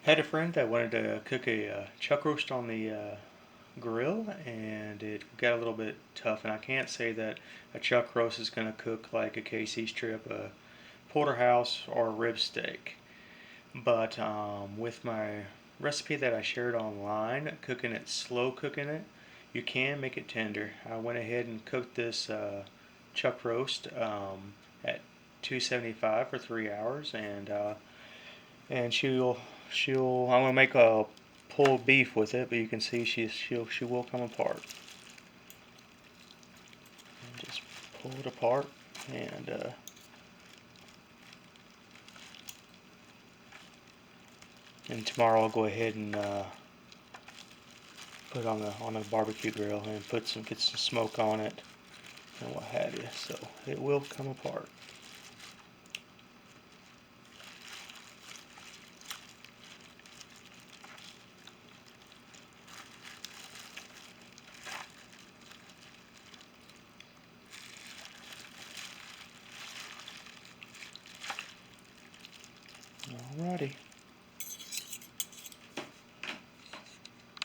Had a friend that wanted to cook a chuck roast on the grill, and it got a little bit tough. And I can't say that a chuck roast is going to cook like a KC strip, a porterhouse, or a rib steak. But with my recipe that I shared online, cooking it slow, cooking it, you can make it tender. I went ahead and cooked this chuck roast at 275 for 3 hours, and I'm gonna make a pulled beef with it, but you can see she will come apart. And just pull it apart, and tomorrow I'll go ahead and put it on the barbecue grill and get some smoke on it and what have you. So it will come apart. Alrighty.